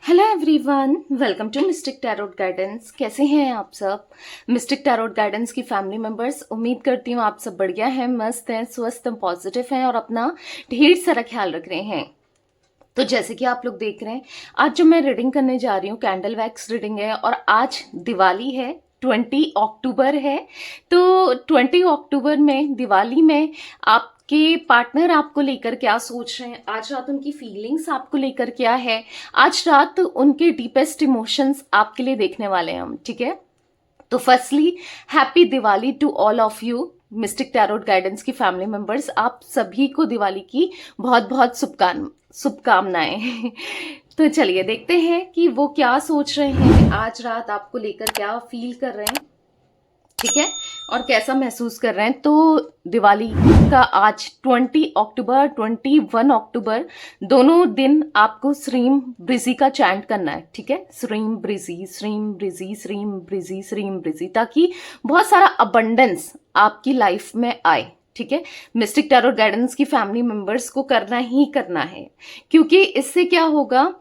Hello everyone, welcome to mystic tarot guidance. कैसे हैं आप सब? मिस्टिक टैरोट गाइडेंस की फैमिली मेंबर्स, उम्मीद करती हूँ आप सब बढ़िया हैं, मस्त हैं, स्वस्थ हैं, पॉजिटिव हैं और अपना ढेर सारा ख्याल रख रहे हैं। तो जैसे कि आप लोग देख रहे हैं, आज जो मैं रीडिंग करने जा रही हूँ कैंडल वैक्स रीडिंग है और आज दिवाली है, 20 अक्टूबर है। तो 20 अक्टूबर में, दिवाली में, आपके पार्टनर आपको लेकर क्या सोच रहे हैं, आज रात उनकी फीलिंग्स आपको लेकर क्या है, आज रात उनके डीपेस्ट इमोशंस आपके लिए देखने वाले हैं हम, ठीक है। तो firstly happy Diwali to all of you mystic tarot guidance की फैमिली मेंबर्स। आप सभी को दिवाली की बहुत बहुत शुभकामनाएं। तो चलिए देखते हैं कि वो क्या सोच रहे हैं, आज रात आपको लेकर क्या फील कर रहे हैं, ठीक है, और कैसा महसूस कर रहे हैं। तो दिवाली का आज 20 अक्टूबर 21 अक्टूबर दोनों दिन आपको श्रीम ब्रिजी का चैंट करना है, ठीक है। श्रीम ब्रिजी, श्रीम ब्रिजी, श्रीम ब्रिजी, श्रीम ब्रिजी, ताकि बहुत सारा अबंडेंस आपकी लाइफ में आए, ठीक है। मिस्टिक टैरोट गाइडेंस की फैमिली मेंबर्स को करना ही करना है, क्योंकि इससे क्या होगा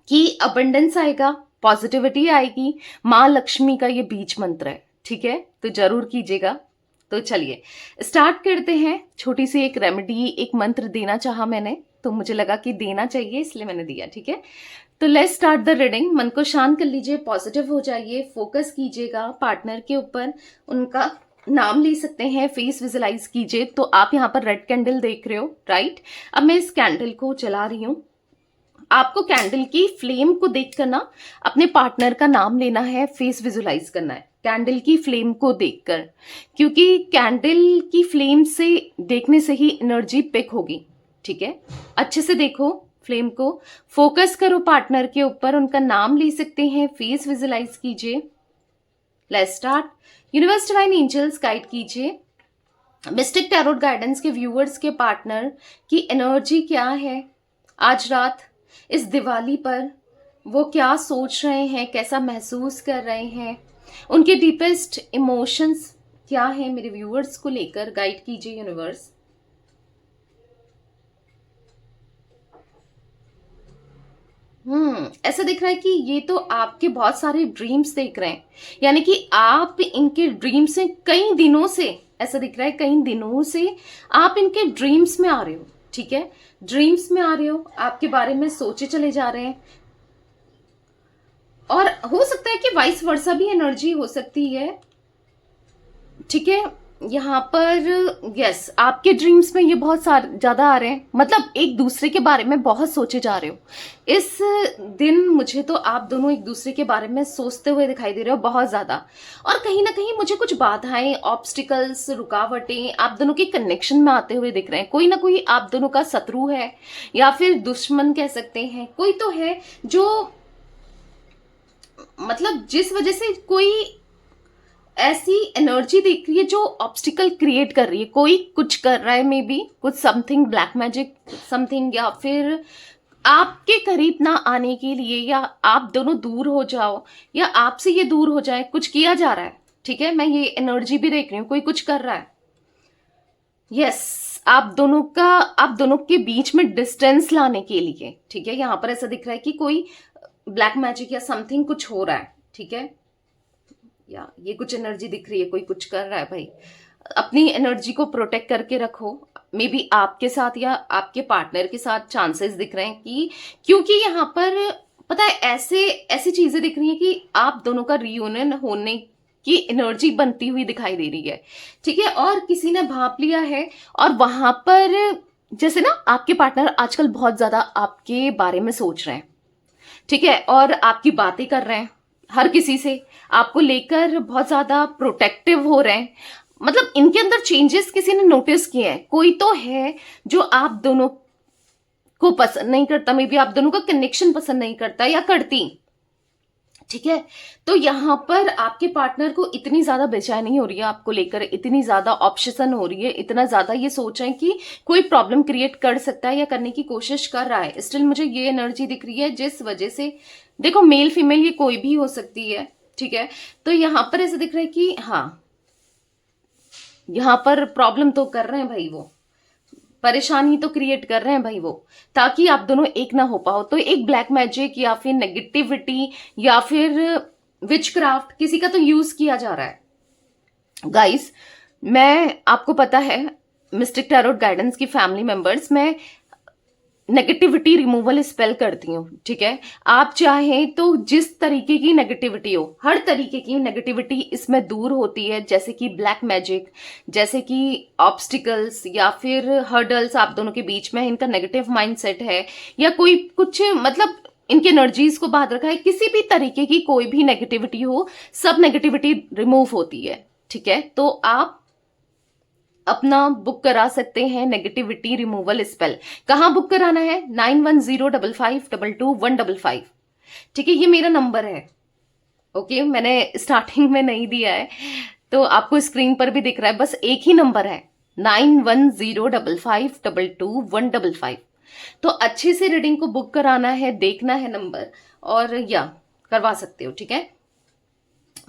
कि अबंडेंस आएगा, पॉजिटिविटी आएगी। माँ लक्ष्मी का ये बीज मंत्र है, ठीक है, तो जरूर कीजिएगा। तो चलिए स्टार्ट करते हैं। छोटी सी एक रेमेडी, एक मंत्र देना चाहा मैंने, तो मुझे लगा कि देना चाहिए, इसलिए मैंने दिया, ठीक है। तो लेट्स स्टार्ट द रीडिंग। मन को शांत कर लीजिए, पॉजिटिव हो जाइए, फोकस कीजिएगा पार्टनर के ऊपर, उनका नाम ले सकते हैं, फेस विजुलाइज कीजिए। तो आप यहाँ पर रेड कैंडल देख रहे हो, राइट। अब मैं इस कैंडल को जला रही हूँ। आपको कैंडल की फ्लेम को देखकर ना अपने पार्टनर का नाम लेना है, फेस विजुलाइज करना है कैंडल की फ्लेम को देखकर, क्योंकि कैंडल की फ्लेम से देखने से ही एनर्जी पिक होगी, ठीक है। अच्छे से देखो फ्लेम को, फोकस करो पार्टनर के ऊपर, उनका नाम ले सकते हैं, फेस विजुलाइज कीजिए। Let's start. Universe divine angels guide कीजिए मिस्टिक टैरोट गाइडेंस के व्यूअर्स के पार्टनर की एनर्जी क्या है आज रात इस दिवाली पर, वो क्या सोच रहे हैं, कैसा महसूस कर रहे हैं, उनके डीपेस्ट इमोशंस क्या है, मेरे व्यूअर्स को लेकर गाइड कीजिए यूनिवर्स। ऐसा दिख रहा है कि ये तो आपके बहुत सारे ड्रीम्स देख रहे हैं, यानी कि आप इनके ड्रीम्स में कई दिनों से, ऐसा दिख रहा है कई दिनों से आप इनके ड्रीम्स में आ रहे हो, ठीक है। ड्रीम्स में आ रहे हो, आपके बारे में सोचे चले जा रहे हैं, और हो सकता है कि वाइस वर्सा भी एनर्जी हो सकती है, ठीक है। यहाँ पर यस, आपके ड्रीम्स में ये बहुत सारे ज्यादा आ रहे हैं, मतलब एक दूसरे के बारे में बहुत सोचे जा रहे हो इस दिन। मुझे तो आप दोनों एक दूसरे के बारे में सोचते हुए दिखाई दे रहे हो बहुत ज्यादा, और कहीं ना कहीं मुझे कुछ बाधाएं, ऑब्स्टिकल्स, रुकावटें आप दोनों के कनेक्शन में आते हुए दिख रहे हैं। कोई ना कोई आप दोनों का शत्रु है, या फिर दुश्मन कह सकते हैं, कोई तो है जो, मतलब जिस वजह से कोई ऐसी एनर्जी दिख रही है जो ऑब्स्टिकल क्रिएट कर रही है, कोई कुछ कर रहा है, मे बी कुछ समथिंग ब्लैक मैजिक समथिंग, या फिर आपके करीब ना आने के लिए, या आप दोनों दूर हो जाओ, या आपसे ये दूर हो जाए, कुछ किया जा रहा है, ठीक है। मैं ये एनर्जी भी देख रही हूँ, कोई कुछ कर रहा है। यस, आप दोनों के बीच में डिस्टेंस लाने के लिए, ठीक है। यहां पर ऐसा दिख रहा है कि कोई ब्लैक मैजिक या समथिंग कुछ हो रहा है, ठीक है, या ये कुछ एनर्जी दिख रही है, कोई कुछ कर रहा है। भाई अपनी एनर्जी को प्रोटेक्ट करके रखो, मे बी आपके साथ या आपके पार्टनर के साथ चांसेस दिख रहे हैं कि, क्योंकि यहाँ पर पता है ऐसे ऐसी चीजें दिख रही हैं कि आप दोनों का रियूनियन होने की एनर्जी बनती हुई दिखाई दे रही है, ठीक है। और किसी ने भांप लिया है, और वहां पर जैसे ना आपके पार्टनर आजकल बहुत ज्यादा आपके बारे में सोच रहे हैं, ठीक है, और आपकी बातें कर रहे हैं, हर किसी से आपको लेकर बहुत ज्यादा प्रोटेक्टिव हो रहे हैं। मतलब इनके अंदर चेंजेस किसी ने नोटिस किए हैं, कोई तो है जो आप दोनों को पसंद नहीं करता, मे बी आप दोनों का कनेक्शन पसंद नहीं करता या करती, ठीक है। तो यहां पर आपके पार्टनर को इतनी ज्यादा बेचैनी हो रही है आपको लेकर, इतनी ज्यादा ऑब्सेशन हो रही है, इतना ज्यादा ये सोच रहे हैं कि कोई प्रॉब्लम क्रिएट कर सकता है या करने की कोशिश कर रहा है। स्टिल मुझे ये एनर्जी दिख रही है जिस वजह से, देखो मेल फीमेल ये कोई भी हो सकती है, ठीक है। तो यहां पर ऐसा दिख रहा है कि हाँ, यहां पर प्रॉब्लम तो कर रहे हैं भाई वो, परेशानी तो क्रिएट कर रहे हैं भाई वो, ताकि आप दोनों एक ना हो पाओ। तो एक ब्लैक मैजिक या फिर नेगेटिविटी या फिर विचक्राफ्ट किसी का तो यूज किया जा रहा है गाइस। मैं, आपको पता है मिस्टिक टैरोट गाइडेंस की फैमिली मेंबर्स, मैं नेगेटिविटी रिमूवल स्पेल करती हूँ, ठीक है। आप चाहें तो जिस तरीके की नेगेटिविटी हो, हर तरीके की नेगेटिविटी इसमें दूर होती है, जैसे कि ब्लैक मैजिक, जैसे कि ऑब्स्टिकल्स या फिर हर्डल्स आप दोनों के बीच में, इनका नेगेटिव माइंडसेट है या कोई कुछ मतलब इनकी एनर्जीज को बाहर रखा है, किसी भी तरीके की कोई भी नेगेटिविटी हो, सब नेगेटिविटी रिमूव होती है, ठीक है। तो आप अपना बुक करा सकते हैं नेगेटिविटी रिमूवल स्पेल। कहाँ बुक कराना है? 9105522155, ठीक है। ये मेरा नंबर है, ओके। मैंने स्टार्टिंग में नहीं दिया है, तो आपको स्क्रीन पर भी दिख रहा है, बस एक ही नंबर है 9105522155। तो अच्छे से रीडिंग को बुक कराना है, देखना है नंबर, और या करवा सकते हो, ठीक है।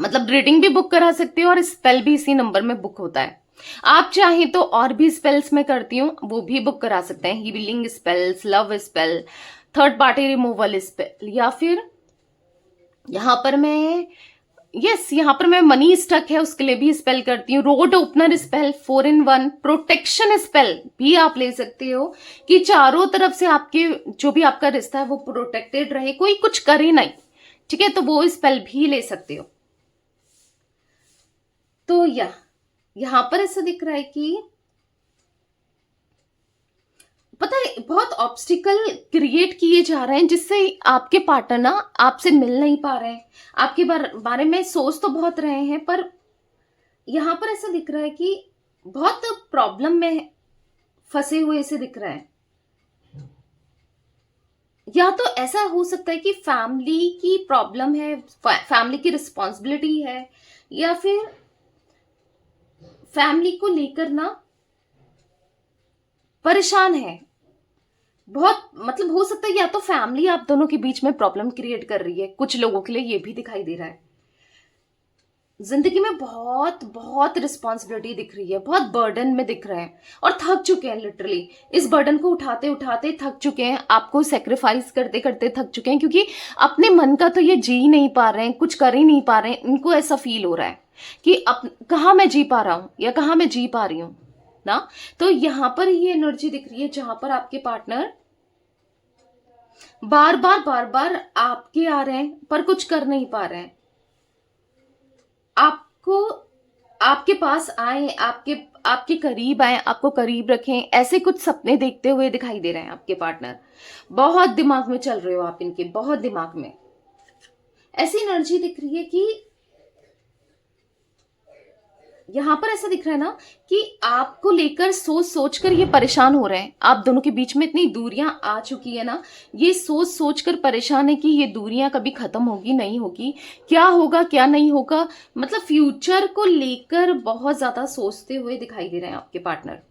मतलब रीडिंग भी बुक करा सकते हो और स्पेल भी इसी नंबर में बुक होता है। आप चाहें तो और भी स्पेल्स मैं करती हूँ, वो भी बुक करा सकते हैं। Healing spells, love spell, third party removal spell, या फिर यहाँ पर मैं यहाँ पर मैं मनी स्टक है उसके लिए भी स्पेल करती हूँ। Road opener spell, 4 in 1 protection spell भी आप ले सकते हो कि चारों तरफ से आपके जो भी आपका रिश्ता है वो प्रोटेक्टेड रहे, कोई कुछ करे नहीं, ठीक है। तो वो स्पेल भी ले सकते हो। तो यहां पर ऐसा दिख रहा है कि पता है बहुत ऑब्स्टिकल क्रिएट किए जा रहे हैं, जिससे आपके पार्टनर ना आपसे मिल नहीं पा रहे हैं। आपके बारे में सोच तो बहुत रहे हैं, पर यहां पर ऐसा दिख रहा है कि बहुत प्रॉब्लम में फंसे हुए से दिख रहा है। या तो ऐसा हो सकता है कि फैमिली की प्रॉब्लम है, फैमिली की रिस्पॉन्सिबिलिटी है, या फिर फैमिली को लेकर ना परेशान है बहुत। मतलब हो सकता है या तो फैमिली आप दोनों के बीच में प्रॉब्लम क्रिएट कर रही है, कुछ लोगों के लिए ये भी दिखाई दे रहा है। जिंदगी में बहुत बहुत रिस्पॉन्सिबिलिटी दिख रही है, बहुत बर्डन में दिख रहे हैं और थक चुके हैं। लिटरली इस बर्डन को उठाते उठाते थक चुके हैं, आपको सेक्रीफाइस करते करते थक चुके हैं, क्योंकि अपने मन का तो ये जी नहीं पा रहे हैं, कुछ कर ही नहीं पा रहे हैं। इनको ऐसा फील हो रहा है कि अब कहाँ मैं जी पा रहा हूं या कहाँ मैं जी पा रही हूं ना। तो यहां पर ये एनर्जी दिख रही है जहां पर आपके पार्टनर बार बार आपके आ रहे हैं पर कुछ कर नहीं पा रहे हैं। आपको आपके पास आए, आपके करीब आए, आपको करीब रखें, ऐसे कुछ सपने देखते हुए दिखाई दे रहे हैं आपके पार्टनर। बहुत दिमाग में चल रहे हो आप इनके, बहुत दिमाग में। ऐसी एनर्जी दिख रही है कि यहां पर ऐसा दिख रहा है ना कि आपको लेकर सोच सोच कर ये परेशान हो रहे हैं। आप दोनों के बीच में इतनी दूरियां आ चुकी है ना, ये सोच सोच कर परेशान है कि ये दूरियां कभी खत्म होगी नहीं होगी, क्या होगा क्या नहीं होगा। मतलब फ्यूचर को लेकर बहुत ज्यादा सोचते हुए दिखाई दे रहे हैं आपके पार्टनर।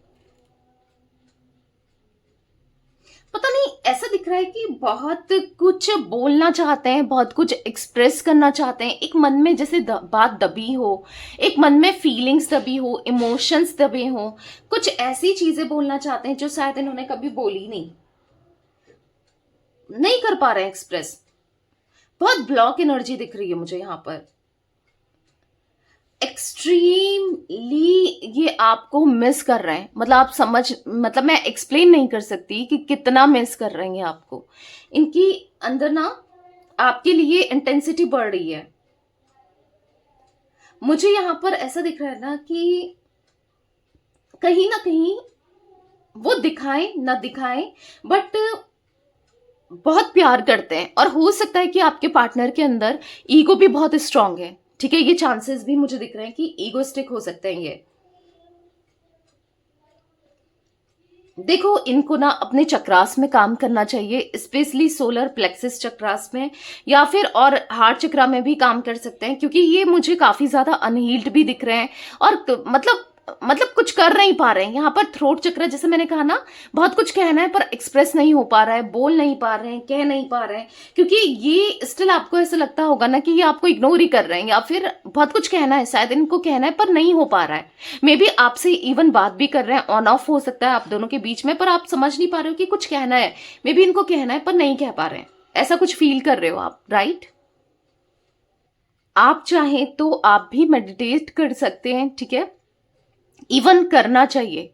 पता नहीं ऐसा दिख रहा है कि बहुत कुछ बोलना चाहते हैं, बहुत कुछ एक्सप्रेस करना चाहते हैं। एक मन में जैसे बात दबी हो, एक मन में फीलिंग्स दबी हो, इमोशंस दबे हो, कुछ ऐसी चीजें बोलना चाहते हैं जो शायद इन्होंने कभी बोली नहीं कर पा रहे हैं एक्सप्रेस। बहुत ब्लॉक एनर्जी दिख रही है मुझे यहाँ पर। एक्सट्रीमली ये आपको मिस कर रहे हैं। मतलब आप मतलब मैं एक्सप्लेन नहीं कर सकती कि कितना मिस कर रहे हैं आपको। इनकी अंदर ना आपके लिए इंटेंसिटी बढ़ रही है। मुझे यहां पर ऐसा दिख रहा है ना कि कहीं ना कहीं वो दिखाएं ना दिखाएं, बट बहुत प्यार करते हैं। और हो सकता है कि आपके पार्टनर के अंदर ईगो भी बहुत स्ट्रांग है, ठीक है। ये चांसेस भी मुझे दिख रहे हैं कि ईगोस्टिक हो सकते हैं ये। देखो इनको ना अपने चक्रास में काम करना चाहिए, स्पेशली सोलर प्लेक्सिस चक्रास में, या फिर और हार्ट चक्रा में भी काम कर सकते हैं, क्योंकि ये मुझे काफी ज्यादा अनहील्ड भी दिख रहे हैं और मतलब मतलब कुछ कर नहीं पा रहे हैं। यहाँ पर थ्रोट चक्र, जैसे मैंने कहा ना, बहुत कुछ कहना है पर एक्सप्रेस नहीं हो पा रहा है, बोल नहीं पा रहे हैं, कह नहीं पा रहे हैं, क्योंकि ये स्टिल आपको ऐसा लगता होगा ना कि ये आपको इग्नोर ही कर रहे हैं, या फिर बहुत कुछ कहना है, शायद इनको कहना है पर नहीं हो पा रहा है। मे बी आपसे इवन बात भी कर रहे हैं, ऑन ऑफ हो सकता है आप दोनों के बीच में, पर आप समझ नहीं पा रहे हो कि कुछ कहना है। मे बी इनको कहना है पर नहीं कह पा रहे हैं, ऐसा कुछ फील कर रहे हो आप, राइट? आप चाहें तो आप भी मेडिटेट कर सकते हैं, ठीक है, इवन करना चाहिए,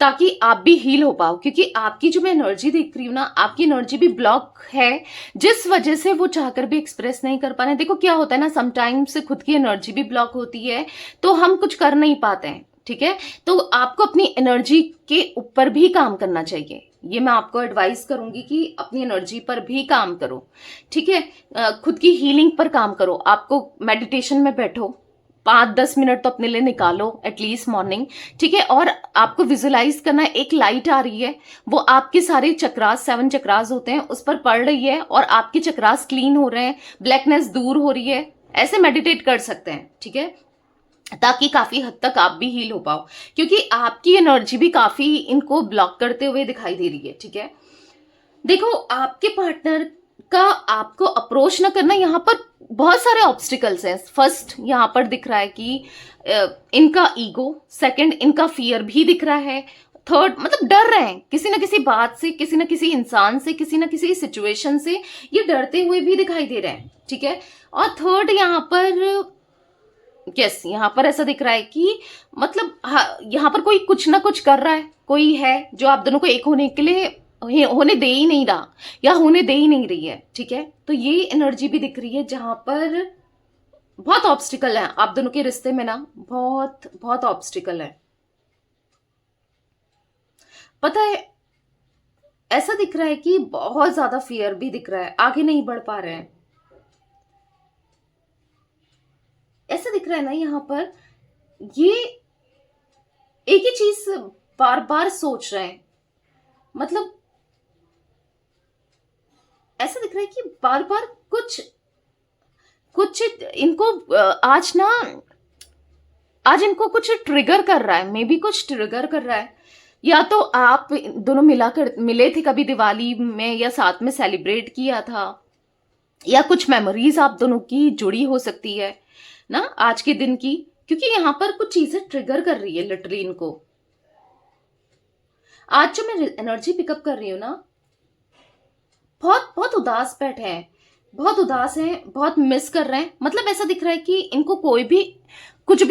ताकि आप भी हील हो पाओ। क्योंकि आपकी जो मैं एनर्जी देख रही हूँ ना, आपकी एनर्जी भी ब्लॉक है, जिस वजह से वो चाहकर भी एक्सप्रेस नहीं कर पा रहे हैं। देखो क्या होता है ना, समटाइम्स खुद की एनर्जी भी ब्लॉक होती है, तो हम कुछ कर नहीं पाते हैं, ठीक है। तो आपको अपनी एनर्जी के ऊपर भी काम करना चाहिए, ये मैं आपको एडवाइस करूंगी कि अपनी एनर्जी पर भी काम करो, ठीक है। खुद की हीलिंग पर काम करो। आपको मेडिटेशन में बैठो, 5-10 मिनट तो अपने लिए निकालो एटलीस्ट मॉर्निंग, ठीक है। और आपको विजुलाइज करना है, एक लाइट आ रही है, वो आपके सारे चक्रास, 7 चक्रास होते हैं, उस पर पड़ रही है और आपके चक्रास क्लीन हो रहे हैं, ब्लैकनेस दूर हो रही है। ऐसे मेडिटेट कर सकते हैं, ठीक है, ताकि काफी हद तक आप भी हील हो पाओ, क्योंकि आपकी एनर्जी भी काफी इनको ब्लॉक करते हुए दिखाई दे रही है, ठीक है। देखो, आपके पार्टनर का आपको अप्रोच ना करना, यहाँ पर बहुत सारे ऑब्स्टिकल्स हैं। फर्स्ट यहाँ पर दिख रहा है कि इनका ईगो, सेकंड इनका फियर भी दिख रहा है, थर्ड मतलब डर रहे हैं किसी ना किसी बात से, किसी ना किसी इंसान से, किसी ना किसी सिचुएशन से, ये डरते हुए भी दिखाई दे रहे हैं, ठीक है। और थर्ड यहाँ पर यस, यहाँ पर ऐसा दिख रहा है कि मतलब यहाँ पर कोई कुछ ना कुछ कर रहा है, कोई है जो आप दोनों को एक होने के लिए होने दे ही नहीं रहा, या होने दे ही नहीं रही है, ठीक है। तो ये एनर्जी भी दिख रही है जहां पर बहुत ऑब्स्टिकल है आप दोनों के रिश्ते में ना, बहुत बहुत ऑब्स्टिकल है। पता है, ऐसा दिख रहा है कि बहुत ज्यादा फियर भी दिख रहा है, आगे नहीं बढ़ पा रहे हैं। ऐसा दिख रहा है ना यहाँ पर, ये एक ही चीज बार बार सोच रहे हैं, मतलब ऐसा दिख रहा है कि बार बार कुछ कुछ इनको आज इनको कुछ ट्रिगर कर रहा है, मे बी कुछ ट्रिगर कर रहा है। या तो आप दोनों मिले थे कभी दिवाली में, या साथ में सेलिब्रेट किया था, या कुछ मेमोरीज आप दोनों की जुड़ी हो सकती है ना आज के दिन की, क्योंकि यहां पर कुछ चीजें ट्रिगर कर रही है लिटरली इनको। आज जो मैं एनर्जी पिकअप कर रही हूं ना, बहुत बहुत उदास बैठे हैं, बहुत उदास हैं, बहुत मिस कर रहे हैं। मतलब ऐसा दिख रहा है कि इनको कोई भी कुछ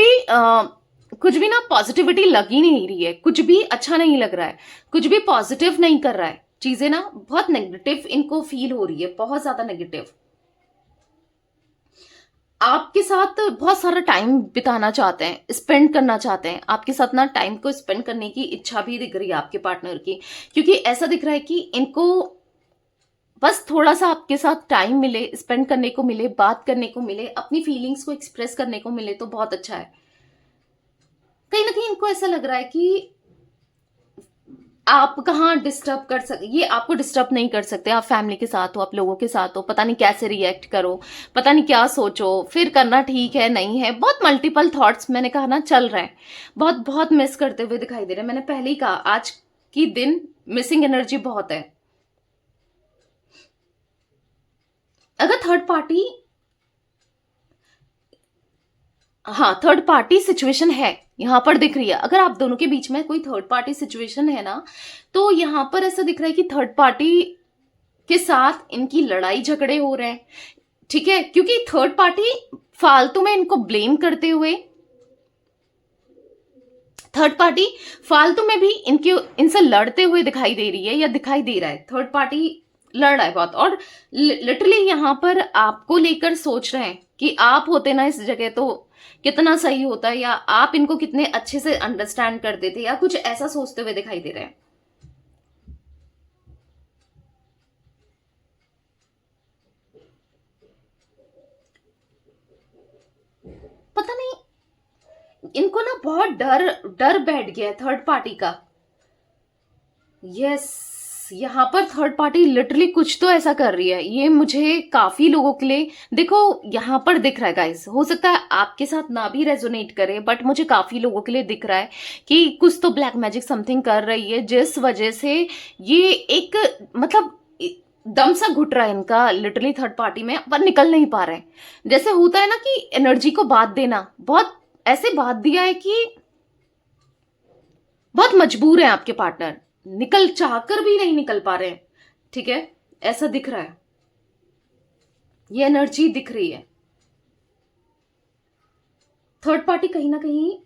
भी ना पॉजिटिविटी लग ही नहीं रही है, कुछ भी अच्छा नहीं लग रहा है, कुछ भी पॉजिटिव नहीं कर रहा है, चीजें ना बहुत नेगेटिव इनको फील हो रही है, बहुत ज्यादा नेगेटिव। आपके साथ बहुत सारा टाइम बिताना चाहते हैं, स्पेंड करना चाहते हैं, आपके साथ ना टाइम को स्पेंड करने की इच्छा भी दिख रही है आपके पार्टनर की, क्योंकि ऐसा दिख रहा है कि इनको बस थोड़ा सा आपके साथ टाइम मिले, स्पेंड करने को मिले, बात करने को मिले, अपनी फीलिंग्स को एक्सप्रेस करने को मिले तो बहुत अच्छा है। कहीं ना कहीं इनको ऐसा लग रहा है कि आप कहाँ डिस्टर्ब कर सकते, ये आपको डिस्टर्ब नहीं कर सकते। आप फैमिली के साथ हो, आप लोगों के साथ हो, पता नहीं कैसे रिएक्ट करो, पता नहीं क्या सोचो, फिर करना ठीक है नहीं है, बहुत मल्टीपल थॉट्स मैंने कहा ना चल रहे हैं, बहुत बहुत मिस करते हुए दिखाई दे रहे हैं। मैंने पहले ही कहा आज की दिन मिसिंग एनर्जी बहुत है। अगर थर्ड पार्टी, हाँ थर्ड पार्टी सिचुएशन है यहां पर दिख रही है, अगर आप दोनों के बीच में कोई थर्ड पार्टी सिचुएशन है ना, तो यहां पर ऐसा दिख रहा है कि थर्ड पार्टी के साथ इनकी लड़ाई झगड़े हो रहे हैं, ठीक है। क्योंकि थर्ड पार्टी फालतू में इनको ब्लेम करते हुए, थर्ड पार्टी फालतू में भी इनसे लड़ते हुए दिखाई दे रही है, या दिखाई दे रहा है थर्ड पार्टी लड़ रहा है बहुत, और लिटरली यहां पर आपको लेकर सोच रहे हैं कि आप होते ना इस जगह तो कितना सही होता है, या आप इनको कितने अच्छे से अंडरस्टैंड करते थे, या कुछ ऐसा सोचते हुए दिखाई दे रहे हैं। पता नहीं इनको ना बहुत डर डर बैठ गया है थर्ड पार्टी का। यस, यहाँ पर थर्ड पार्टी लिटरली कुछ तो ऐसा कर रही है, ये मुझे काफी लोगों के लिए, देखो यहाँ पर दिख रहा है गाइस, हो सकता है आपके साथ ना भी रेजोनेट करे, बट मुझे काफी लोगों के लिए दिख रहा है कि कुछ तो ब्लैक मैजिक समथिंग कर रही है, जिस वजह से ये एक मतलब दम सा घुट रहा है इनका लिटरली थर्ड पार्टी में, पर निकल नहीं पा रहे हैं। जैसे होता है ना कि एनर्जी को बात देना, बहुत ऐसे बात दिया है कि बहुत मजबूर है आपके पार्टनर, निकल चाहकर भी नहीं निकल पा रहे हैं, ठीक है, ऐसा दिख रहा है, ये एनर्जी दिख रही है। थर्ड पार्टी कहीं ना कहीं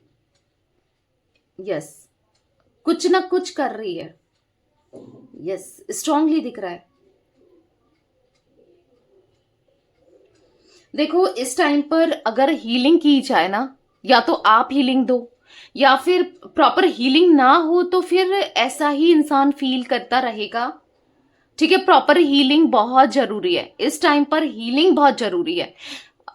यस कुछ ना कुछ कर रही है, यस स्ट्रांगली दिख रहा है। देखो इस टाइम पर अगर हीलिंग की जाए ना, या तो आप हीलिंग दो, या फिर प्रॉपर हीलिंग ना हो तो फिर ऐसा ही इंसान फील करता रहेगा, ठीक है। प्रॉपर हीलिंग बहुत जरूरी है, इस टाइम पर हीलिंग बहुत जरूरी है।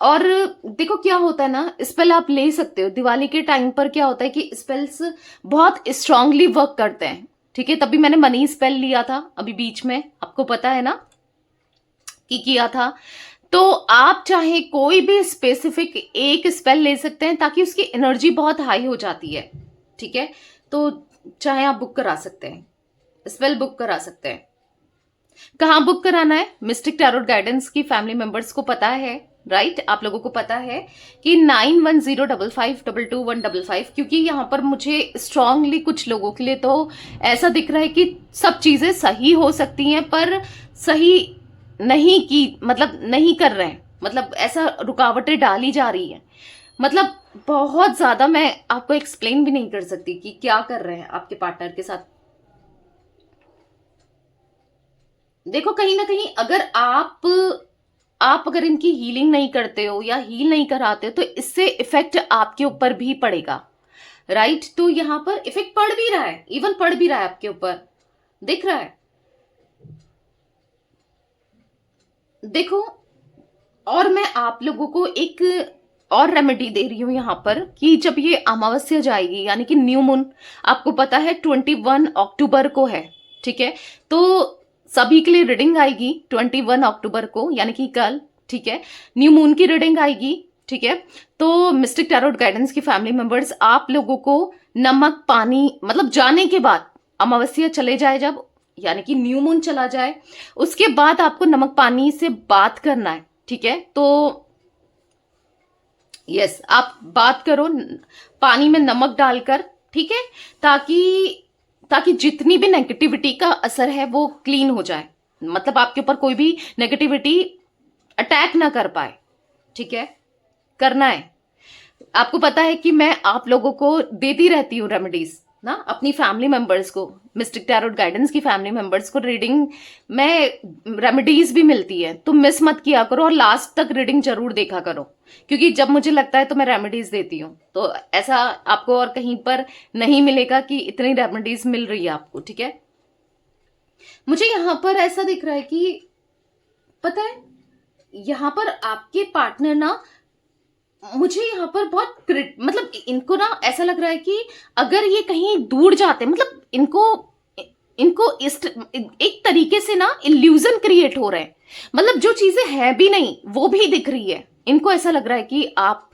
और देखो क्या होता है ना, स्पेल आप ले सकते हो, दिवाली के टाइम पर क्या होता है कि स्पेल्स बहुत स्ट्रांगली वर्क करते हैं, ठीक है। तभी मैंने मनी स्पेल लिया था अभी बीच में, आपको पता है ना कि किया था। तो आप चाहे कोई भी स्पेसिफिक एक स्पेल ले सकते हैं, ताकि उसकी एनर्जी बहुत हाई हो जाती है, ठीक है। तो चाहे आप बुक करा सकते हैं, स्पेल बुक करा सकते हैं। कहाँ बुक कराना है, मिस्टिक टैरोट गाइडेंस की फैमिली मेंबर्स को पता है, राइट, आप लोगों को पता है कि 9105522155, क्योंकि यहाँ पर मुझे स्ट्रांगली कुछ लोगों के लिए तो ऐसा दिख रहा है कि सब चीजें सही हो सकती हैं, पर सही नहीं की मतलब नहीं कर रहे हैं, मतलब ऐसा रुकावटें डाली जा रही है, मतलब बहुत ज्यादा मैं आपको एक्सप्लेन भी नहीं कर सकती कि क्या कर रहे हैं आपके पार्टनर के साथ। देखो कहीं ना कहीं अगर आप अगर इनकी हीलिंग नहीं करते हो या हील नहीं कराते हो, तो इससे इफेक्ट आपके ऊपर भी पड़ेगा, राइट। तो यहाँ पर इफेक्ट पड़ भी रहा है, इवन पड़ भी रहा है आपके ऊपर, दिख रहा है। देखो और मैं आप लोगों को एक और रेमेडी दे रही हूं यहाँ पर, कि जब ये अमावस्या जाएगी यानी कि न्यू मून, आपको पता है 21 अक्टूबर को है, ठीक है। तो सभी के लिए रीडिंग आएगी 21 अक्टूबर को, यानी कि कल, ठीक है। न्यू मून की रीडिंग आएगी, ठीक है। तो मिस्टिक टैरोट गाइडेंस की फैमिली मेंबर्स, आप लोगों को नमक पानी, मतलब जाने के बाद, अमावस्या चले जाए जब, यानी कि न्यू मून चला जाए, उसके बाद आपको नमक पानी से बात करना है, ठीक है। तो यस आप बात करो पानी में नमक डालकर, ठीक है, ताकि जितनी भी नेगेटिविटी का असर है वो क्लीन हो जाए, मतलब आपके ऊपर कोई भी नेगेटिविटी अटैक ना कर पाए, ठीक है, करना है। आपको पता है कि मैं आप लोगों को देती रहती हूँ रेमेडीज ना, अपनी फैमिली मेंबर्स को, मिस्टिक टैरोट गाइडेंस की फैमिली मेंबर्स को रीडिंग में रेमेडीज भी मिलती है, तो मिस मत किया करो और लास्ट तक रीडिंग जरूर देखा करो, क्योंकि जब मुझे लगता है तो मैं रेमेडीज देती हूँ, तो ऐसा आपको और कहीं पर नहीं मिलेगा कि इतनी रेमेडीज मिल रही है आपको, ठीक है। मुझे यहाँ पर ऐसा दिख रहा है कि पता है, यहाँ पर आपके पार्टनर ना, मुझे यहाँ पर बहुत मतलब इनको ना ऐसा लग रहा है कि अगर ये कहीं दूर जाते, मतलब इनको इनको इस एक तरीके से ना इल्यूजन क्रिएट हो रहे हैं, मतलब जो चीजें है भी नहीं वो भी दिख रही है। इनको ऐसा लग रहा है कि आप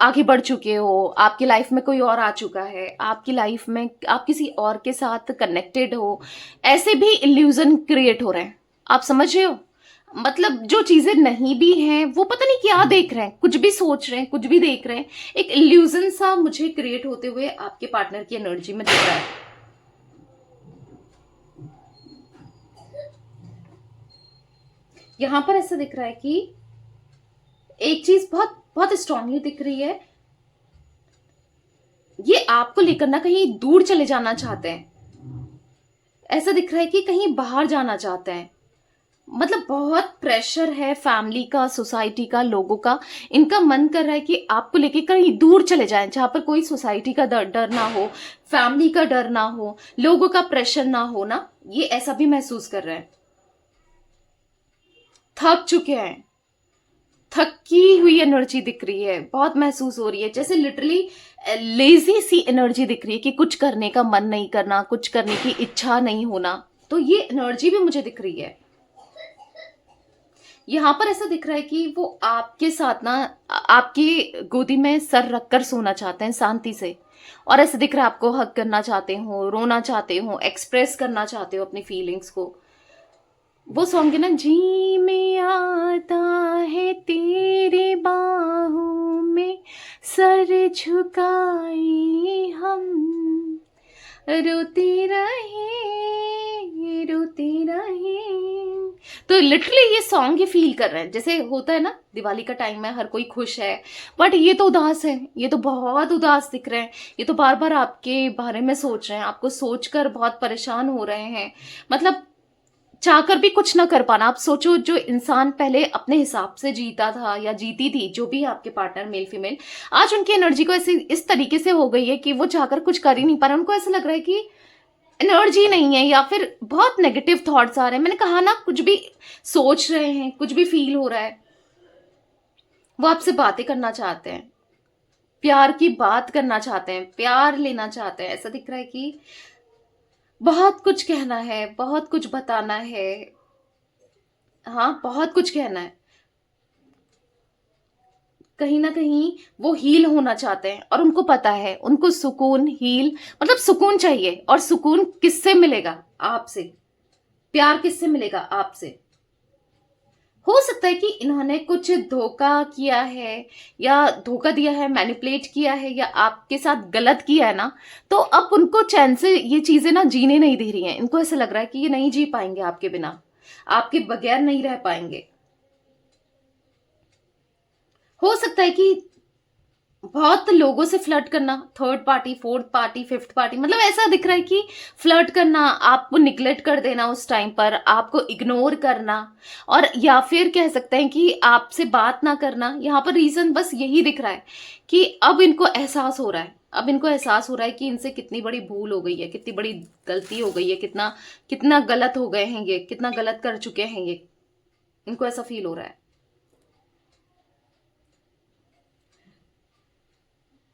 आगे बढ़ चुके हो, आपकी लाइफ में कोई और आ चुका है, आपकी लाइफ में आप किसी और के साथ कनेक्टेड हो, ऐसे भी इल्यूजन क्रिएट हो रहे हैं, आप समझ रहे हो। मतलब जो चीजें नहीं भी हैं वो पता नहीं क्या देख रहे हैं, कुछ भी सोच रहे हैं, कुछ भी देख रहे हैं, एक इल्यूजन सा मुझे क्रिएट होते हुए आपके पार्टनर की एनर्जी में दिख रहा है। यहां पर ऐसा दिख रहा है कि एक चीज बहुत बहुत स्ट्रांगली दिख रही है, ये आपको लेकर ना कहीं दूर चले जाना चाहते हैं, ऐसा दिख रहा है कि कहीं बाहर जाना चाहते हैं, मतलब बहुत प्रेशर है फैमिली का, सोसाइटी का, लोगों का, इनका मन कर रहा है कि आपको लेके कहीं दूर चले जाएं, जहां पर कोई सोसाइटी का डर ना हो, फैमिली का डर ना हो, लोगों का प्रेशर ना हो ना, ये ऐसा भी महसूस कर रहे हैं। थक चुके हैं, थकी हुई एनर्जी दिख रही है, बहुत महसूस हो रही है, जैसे लिटरली लेजी सी एनर्जी दिख रही है कि कुछ करने का मन नहीं करना, कुछ करने की इच्छा नहीं होना, तो ये एनर्जी भी मुझे दिख रही है। यहाँ पर ऐसा दिख रहा है कि वो आपके साथ ना आपकी गोदी में सर रखकर सोना चाहते हैं शांति से, और ऐसा दिख रहा है आपको हग करना चाहते हो, रोना चाहते हो, एक्सप्रेस करना चाहते हो अपनी फीलिंग्स को। वो सॉन्ग है ना, जी में आता है तेरे बाहों में सर झुकाए हम, रोते रहे। तो लिटरली ये सॉन्ग ये फील कर रहे हैं, जैसे होता है ना दिवाली का टाइम है, हर कोई खुश है, बट ये तो उदास है, ये तो बहुत उदास दिख रहे हैं, ये तो बार बार आपके बारे में सोच रहे हैं, आपको सोचकर बहुत परेशान हो रहे हैं, मतलब चाहकर भी कुछ ना कर पाना। आप सोचो, जो इंसान पहले अपने हिसाब से जीता था या जीती थी, जो भी आपके पार्टनर मेल फीमेल, आज उनकी एनर्जी को ऐसे इस तरीके से हो गई है कि वो चाहकर कुछ कर ही नहीं पा रहे। उनको ऐसा लग रहा है कि एनर्जी नहीं है, या फिर बहुत नेगेटिव थॉट्स आ रहे हैं। मैंने कहा ना, कुछ भी सोच रहे हैं, कुछ भी फील हो रहा है। वो आपसे बातें करना चाहते हैं, प्यार की बात करना चाहते हैं, प्यार लेना चाहते हैं। ऐसा दिख रहा है कि बहुत कुछ कहना है, बहुत कुछ बताना है, हाँ बहुत कुछ कहना है। कहीं ना कहीं वो हील होना चाहते हैं, और उनको पता है, उनको सुकून, हील मतलब सुकून चाहिए। और सुकून किससे मिलेगा? आपसे। प्यार किससे मिलेगा? आपसे। हो सकता है कि इन्होंने कुछ धोखा किया है, या धोखा दिया है, मैनिपुलेट किया है, या आपके साथ गलत किया है ना, तो अब उनको चैन से ये चीजें ना जीने नहीं दे रही हैं। इनको ऐसा लग रहा है कि ये नहीं जी पाएंगे आपके बिना, आपके बगैर नहीं रह पाएंगे। हो सकता है कि बहुत लोगों से फ्लर्ट करना, third party, fourth party, fifth party, मतलब ऐसा दिख रहा है कि फ्लर्ट करना, आपको निग्लेक्ट कर देना उस टाइम पर, आपको इग्नोर करना, और या फिर कह सकते हैं कि आपसे बात ना करना। यहाँ पर रीजन बस यही दिख रहा है कि अब इनको एहसास हो रहा है, अब इनको एहसास हो रहा है कि इनसे कितनी बड़ी भूल हो गई है, कितनी बड़ी गलती हो गई है, कितना कितना गलत हो गए हैं ये, कितना गलत कर चुके हैं ये। इनको ऐसा फील हो रहा है।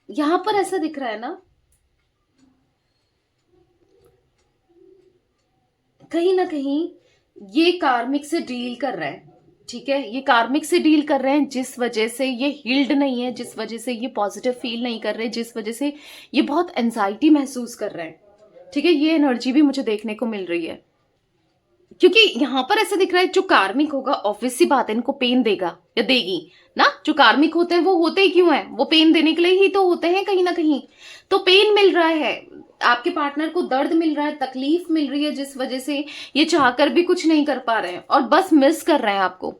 यहां पर ऐसा दिख रहा है ना, कहीं ये कार्मिक से डील कर रहे हैं। ठीक है, ये कार्मिक से डील कर रहे हैं, जिस वजह से ये हील्ड नहीं है, जिस वजह से ये पॉजिटिव फील नहीं कर रहे, जिस वजह से ये बहुत एंजाइटी महसूस कर रहे हैं। ठीक है, ये एनर्जी भी मुझे देखने को मिल रही है, क्योंकि यहां पर ऐसा दिख रहा है जो कार्मिक होगा, ऑब्वियस सी बात है, इनको पेन देगा या देगी ना। जो कार्मिक होते हैं वो होते ही क्यों हैं? वो पेन देने के लिए ही तो होते हैं कहीं ना कहीं। तो पेन मिल रहा है आपके पार्टनर को, दर्द मिल रहा है, तकलीफ मिल रही है, जिस वजह से ये चाहकर भी कुछ नहीं कर पा रहे हैं, और बस मिस कर रहे हैं आपको।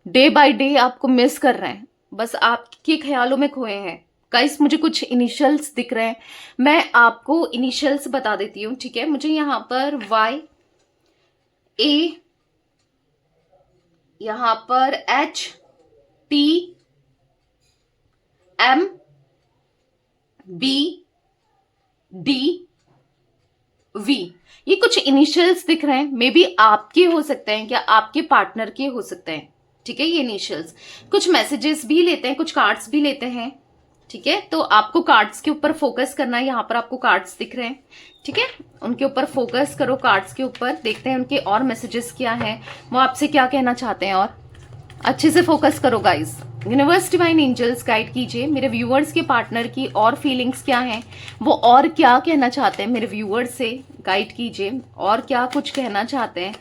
डे बाय डे आपको मिस कर रहे हैं, बस आपके ख्यालों में खोए हैं। गाइस, मुझे कुछ इनिशियल्स दिख रहे हैं, मैं आपको इनिशियल्स बता देती हूँ। ठीक है, मुझे यहाँ पर वाई, ए, यहां पर H, T, M, B, D, V, ये कुछ इनिशियल्स दिख रहे हैं। मे बी आपके हो सकते हैं, या आपके पार्टनर के हो सकते हैं। ठीक है, ये इनिशियल्स। कुछ मैसेजेस भी लेते हैं, कुछ कार्ड्स भी लेते हैं। ठीक है, तो आपको कार्ड्स के ऊपर फोकस करना है। यहाँ पर आपको कार्ड्स दिख रहे हैं, ठीक है, उनके ऊपर फोकस करो, कार्ड्स के ऊपर। देखते हैं उनके और मैसेजेस क्या हैं, वो आपसे क्या कहना चाहते हैं, और अच्छे से फोकस करो guys. Universe, divine angels guide कीजिए मेरे व्यूअर्स के पार्टनर की और फीलिंग्स क्या हैं, वो और क्या कहना चाहते हैं मेरे व्यूअर्स से। गाइड कीजिए, और क्या कुछ कहना चाहते हैं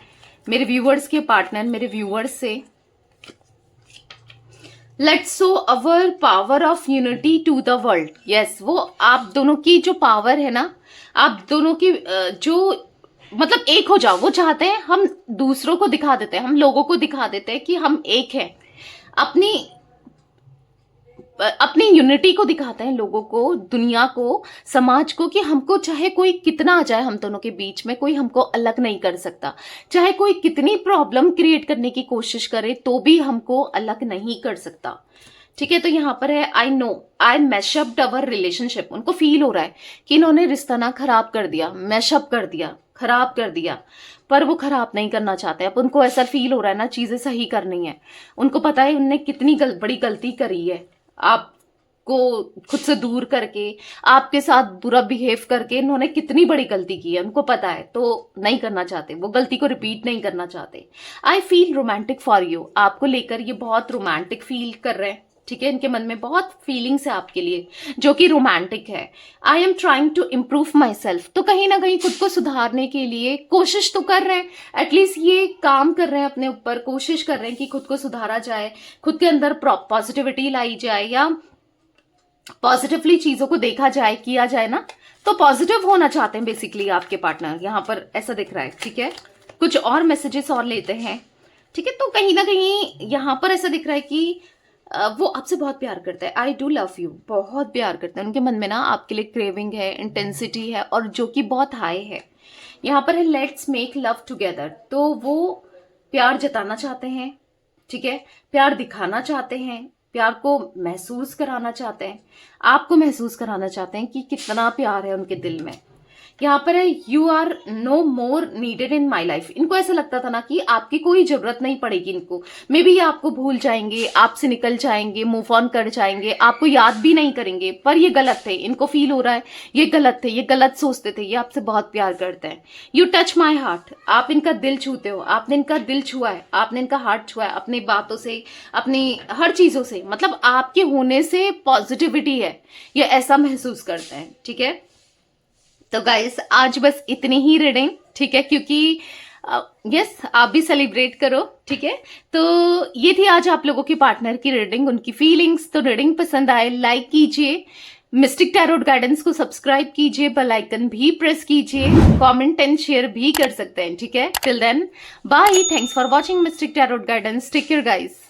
मेरे व्यूअर्स के पार्टनर मेरे व्यूअर्स से। Let's show our power of unity to the world. Yes, वो आप दोनों की जो पावर है ना, आप दोनों की जो मतलब एक हो जाओ, वो चाहते हैं। हम दूसरों को दिखा देते हैं, हम लोगों को दिखा देते हैं कि हम एक हैं, अपनी अपनी यूनिटी को दिखाते हैं लोगों को, दुनिया को, समाज को, कि हमको चाहे कोई कितना आ जाए हम दोनों के बीच में, कोई हमको अलग नहीं कर सकता। चाहे कोई कितनी प्रॉब्लम क्रिएट करने की कोशिश करे तो भी हमको अलग नहीं कर सकता। ठीक है, तो यहाँ पर है I know I mashed up our relationship. उनको फील हो रहा है कि इन्होंने रिश्ता ना खराब कर दिया, मैशअप कर दिया, खराब कर दिया, पर वो खराब नहीं करना चाहते। अब उनको ऐसा फील हो रहा है ना, चीजें सही करनी है। उनको पता है उनने कितनी बड़ी गलती करी है। आप को खुद से दूर करके, आपके साथ बुरा बिहेव करके इन्होंने कितनी बड़ी गलती की है, उनको पता है, तो नहीं करना चाहते, वो गलती को रिपीट नहीं करना चाहते। I feel romantic for you, आपको लेकर ये बहुत रोमांटिक फील कर रहे हैं, ठीक है। इनके मन में बहुत फीलिंग्स है आपके लिए जो कि रोमांटिक है। I am trying to improve my self, तो कहीं ना कहीं खुद को सुधारने के लिए कोशिश तो कर रहे हैं, एटलीस्ट ये काम कर रहे हैं अपने ऊपर, कोशिश कर रहे हैं कि खुद को सुधारा जाए, खुद के अंदर पॉजिटिविटी लाई जाए या पॉजिटिवली चीजों को देखा जाए, किया जाए ना, तो पॉजिटिव होना चाहते हैं बेसिकली आपके पार्टनर, यहाँ पर ऐसा दिख रहा है, ठीक है। कुछ और मैसेजेस और लेते हैं, ठीक है। तो कहीं ना कहीं यहाँ पर ऐसा दिख रहा है कि वो आपसे बहुत प्यार करता है, आई डू लव यू, बहुत प्यार करते हैं। उनके मन में ना आपके लिए क्रेविंग है, इंटेंसिटी है, और जो कि बहुत हाई है। यहाँ पर है लेट्स मेक लव टुगेदर, तो वो प्यार जताना चाहते हैं, ठीक है, प्यार दिखाना चाहते हैं, प्यार को महसूस कराना चाहते हैं, आपको महसूस कराना चाहते हैं कि कितना प्यार है उनके दिल में। यहाँ पर है you are no more needed in my life, इनको ऐसा लगता था ना कि आपकी कोई जरूरत नहीं पड़ेगी इनको, मे बी ये आपको भूल जाएंगे, आपसे निकल जाएंगे, मूव ऑन कर जाएंगे, आपको याद भी नहीं करेंगे, पर ये गलत थे, इनको फील हो रहा है ये गलत थे, ये गलत सोचते थे, ये आपसे बहुत प्यार करते हैं। यू टच माई हार्ट, आप इनका दिल छूते हो, आपने इनका दिल छुआ है, आपने इनका हार्ट छुआ है अपनी बातों से, अपनी हर चीजों से, मतलब आपके होने से पॉजिटिविटी है, ये ऐसा महसूस करते हैं, ठीक है। तो गाइस आज बस इतनी ही रीडिंग, ठीक है, क्योंकि यस आप भी सेलिब्रेट करो, ठीक है। तो ये थी आज आप लोगों के पार्टनर की रीडिंग, उनकी फीलिंग्स। तो रीडिंग पसंद आए लाइक कीजिए, मिस्टिक टैरोट गाइडेंस को सब्सक्राइब कीजिए, बेल आइकन भी प्रेस कीजिए, कमेंट एंड शेयर भी कर सकते हैं, ठीक है। Till then bye, thanks for watching mystic tarot guidance, take care guys.